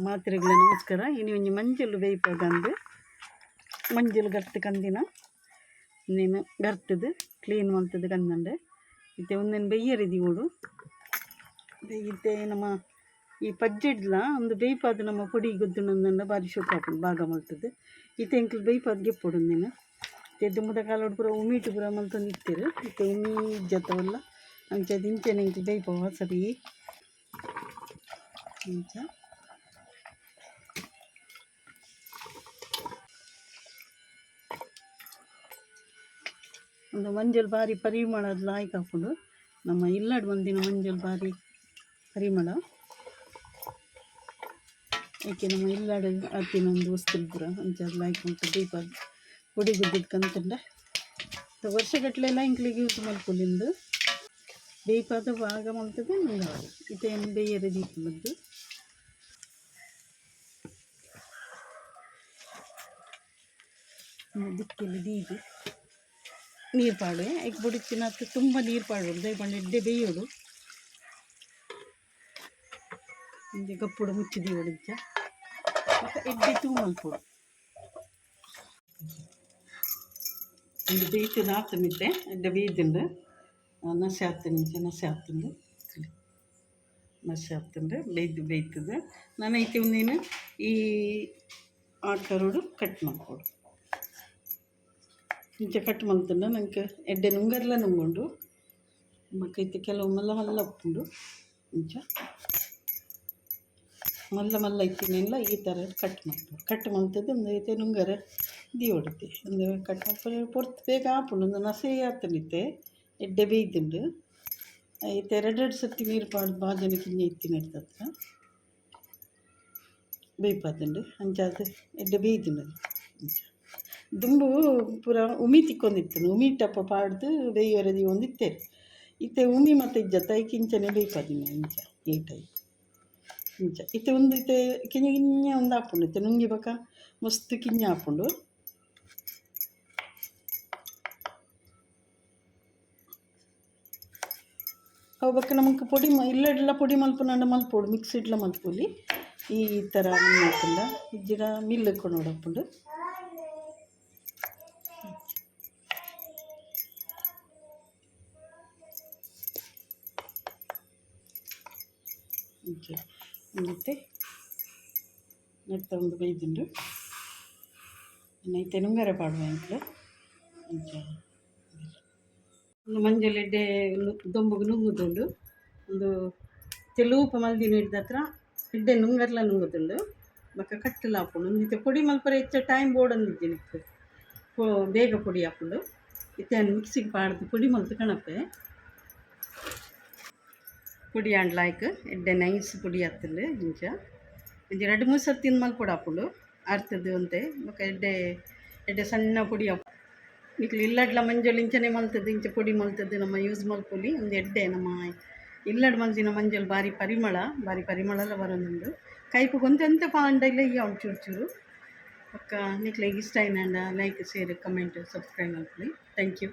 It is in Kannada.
ಮಾತ್ರೆಗಳ ನಮಸ್ಕಾರ. ಇನ್ನು ಒಂಜಿ ಮಂಜಲು ಬೇಯ್ಪದಂದು ಮಂಜಲು ಗರ್ತು ಕಂದಿನ ನೀನು ಗರ್ತದು ಕ್ಲೀನ್ ಮಾಡ್ತದೆ ಕಂದಂಡೆ ಇತ್ತೆ ಒಂದೇನು ಬೆಯ್ಯರಿದಿ ಓಡು ಇತ್ತೆ ನಮ್ಮ ಈ ಪಜ್ಜೆಡ್ಲ ಒಂದು ಬೇಯ್ಪಾದ ನಮ್ಮ ಪೊಡಿ ಗೊದ್ದುಂಡ ಬಾರಿ ಶೋಕ ಹಾಕೊಂಡು ಭಾಗ ಮಾಡ್ತದೆ ಇತ್ತೆ ಎಂಕ್ಲು ಬೇಯ್ಪಾದ ಗೆಪ್ಪೊಡು ನೀನು ಇತ್ತೆ ದುಂಬದ ಕಾಲೋಡು ಪೂರ ಉಮೀಟು ಪೂರ ಮಲ್ತೊಂದು ಇತ್ತೇರು ಇತ್ತೆ ಉಮಿ ಇಜ್ಜತ್ತವಲ್ಲ ಅಂಚದು ಇಂಚೆನೆ ಎಂಕ್ಲು ಬೇಯ್ಪವ ಸರಿ ಇಂಚ ಒಂದು ಮಂಜಲ್ ಬಾರಿ ಪರಿಮಳದ ಲಾಯ್ಕ್ ಹಾಕೊಂಡು ನಮ್ಮ ಇಲ್ಲಾಡು ಒಂದಿನ ಮಂಜಲ್ ಬಾರಿ ಪರಿಮಳ ಏಕೆ ನಮ್ಮ ಇಲ್ಲಾಡು ಆತಿನ ಒಂದು ವಸ್ತು ಪೂರ ಅಂಚದು ಲಾಯ್ಕ್ ಉಂಟು ದೀಪ ಪುಡಿ ಗುದ್ದಿದ್ದು ಕಂತಂಡ ವರ್ಷಗಟ್ಟಲೆಲ್ಲ ಇಂಕ್ಲಿಗೆ ಯೂಸ್ ಮಾಡ್ಕೊಂಡಿದ್ದು ಬೇಯ್ಪಾದ ಭಾಗ ಮಾಡ್ತದೆ ನಂಗೆ ಇದೇನು ಬೇಯರೆ ದೀಪ ಬಂದು ದಿಕ್ಕಿಲ್ಲಿ ದೀದಿ ನೀರು ಪಾಡು ಈಗ ಬುಡಿಚಿನ ಹತ್ತು ತುಂಬ ನೀರು ಪಾಡೋದು ದಯಪಂಡು ಎಡ್ಡೆ ಬೇಯೋಡು ಹಿಂಗೆ ಗಪ್ಪುಡು ಮುಚ್ಚಿದಿ ಹೊಡಿದ್ದ ಮತ್ತು ಎಡ್ಡೆ ತೂ ಮಲ್ಪೋಡು ಒಂದು ಬೇಯ್ತದ ಆತನಿದ್ದೆ ಎಡ್ಡೆ ಬೇಯ್ದುಂಡು ನಸೆ ಹಾಕ್ತೀನಿ ನಸೆ ಹಾಕ್ತೀನಿ ನಸೆ ಹಾಕ್ತಂಡು ಬೇಯ್ತದೆ ನಾನು ಐತೆ ಒಂದೇನು ಈ ಆಕರೋಡು ಕಟ್ ಮಾಡ್ಕೊಡು ಇಂಚ ಕಟ್ ಮಾಡ್ತಂಡ ನನಗೆ ಎಡ್ಡೆ ನುಂಗರ್ಲ ನುಂಗೊಂಡು ಮಕ್ಕೈತೆ ಕೆಲವು ಮಲ್ಲ ಮಲ್ಲ ಉಪ್ಪುಂಡು ಇಂಚ ಮಲ್ಲ ಮಲ್ಲ ಇತ್ತಿನೆಲ್ಲ ಈ ಥರ ಕಟ್ ಮಾಡ್ತದೆ ಒಂದು ಐತೆ ನುಂಗರ ದಿ ಹೊಡುತ್ತೆ ಒಂದು ಕಟ್ ಮಾಡ್ಕೊಂಡು ಪೊರ್ತು ಬೇಗ ಹಾಪುಂಡು ಒಂದು ನಸೆ ಹಾಕ್ತನಿತ್ತೆ ಎಡ್ಡೆ ಬೇಯ್ದುಂಡು ಐತೆ ಎರಡೆರಡು ಸರ್ತಿ ನೀರು ಪಾಡು ಬಾಜನೆ ಕಿಂಜ ಇತ್ತಿನ ಇರ್ತತ್ರ ಬೇಯ್ಪಾದುಂಡು ಅಂಚಾದ ಎಡ್ಡೆ ಬೇಯ್ದುಂಡು ಇಂಚ ದುಂಬು ಪೂರ ಉಮಿ ತಿಕ್ಕೊಂದಿತ್ತು ಉಮಿ ಟಪ್ಪ ಪಾಡ್ದು ಬೇಯೋರದಿ ಒಂದಿತ್ತೇರು ಇತ್ತೆ ಉಮಿ ಮತ್ತು ಇಜ್ಜತ್ತ ಕಿಂಚನೆ ಬೇಯ್ಪಾದಿನ ಇಂಚ ಏಟೈ ಇಂಚ ಇತ್ತೆ ಒಂದು ಇತ್ತೆ ಕಿಂಜ ಕಿಂಜ ಒಂದು ಹಾಪುಂಡು ಇತ್ತೆ ನುಂಗಿ ಬಕ ಮಸ್ತ್ ಕಿಂಜ ಹಾಪುಂಡು ಅವು ಬಕ್ಕ ನಮಗೆ ಪೊಡಿ ಇಲ್ಲೆಲ್ಲ ಪೊಡಿ ಮಲ್ಪುನಂಡ ಮಲ್ಪೋಡು ಮಿಕ್ಸಿಡ್ಲ ಮಲ್ಪೊಲಿ ಈ ಥರ ಮಾಡ್ಕೊಂಡ ಇಜ್ಜಿರ ಮಿಲ್ಲಕ್ಕೆ ನೋಡಪ್ಪುಂಡು ಮತ್ತೆ ನೆತ್ತ ಒಂದು ಬೈದುಂಡು ನೈತೆ ನುಂಗರೆ ಪಾಡುವ ಇಂಕ್ಲು ಒಂದು ಮಂಜಲ್ ಎಡ್ಡೆ ದೊಂಬುಗು ನುಂಗುದುಂಡು ಒಂದು ತೆಲೂಪ ಮಲ್ದಿನ ಹಿಡ್ದ ಹತ್ರ ಎಡ್ಡೆ ನುಂಗರ್ಲ ನುಂಗುದುಂಡು ಬಕ್ಕ ಕಟ್ಟಲ ಹಾಕೊಂಡು ಒಂದು ಪೊಡಿ ಮಲ್ಪರ ಹೆಚ್ಚು ಟೈಮ್ ಬೋರ್ಡ್ ಅಂದಿದ್ದೀನಿ ಬೇಗ ಪೊಡಿ ಹಾಕೊಂಡು ಇತ್ತೆ ಮಿಕ್ಸಿಗೆ ಪಾಡ್ದು ಪೊಡಿ ಮಲ್ತು ಕಣಪೆ ಪುಡಿ ಆಂಡ್ ಲಾಯ್ಕ್ ಎಡ್ಡೆ ನೈಸ್ ಪುಡಿ ಹತ್ತಲು ಇಂಚ ಇಂಚ 2-3 ಸರ್ತಿ ಮಲ್ಪೊಡು ಹಾಪುಂಡು ಅರ್ತದು ಅಂತೆ ಬೊಕ ಎಡ್ಡೆ ಸಣ್ಣ ಪುಡಿ ಹಾಪು ನಿಕ್ಲು ಇಲ್ಲಡ್ಲ ಮಂಜಲ್ ಇಂಚನೆ ಮಲ್ತದ್ದು ಇಂಚ ಪುಡಿ ಮಲ್ತದ್ದು ನಮ್ಮ ಯೂಸ್ ಮಲ್ಪೊಲಿ ಒಂದು ಎಡ್ಡೆ ನಮ್ಮ ಇಲ್ಲಡ್ ಮಲ್ತಿನ ಮಂಜಲ್ ಬಾರಿ ಪರಿಮಳ ಬರೋದುಂಡು ಕೈಪು ಗೊಂತೆಂತ ಪಾಂಡ ಇಲ್ಲ ಈ ಅವ್ನು ಚೂರು ಚೂರು ಬೊಕ್ಕ ನಿಕ್ಲಿಗೆ ಇಷ್ಟ ಆಯ್ನಂಡ ಲೈಕ್ ಶೇರ್ ಕಮೆಂಟ್ ಸಬ್ಸ್ಕ್ರೈಬ್ ಮಾಡ್ಕೊಳ್ಳಿ. Thank you.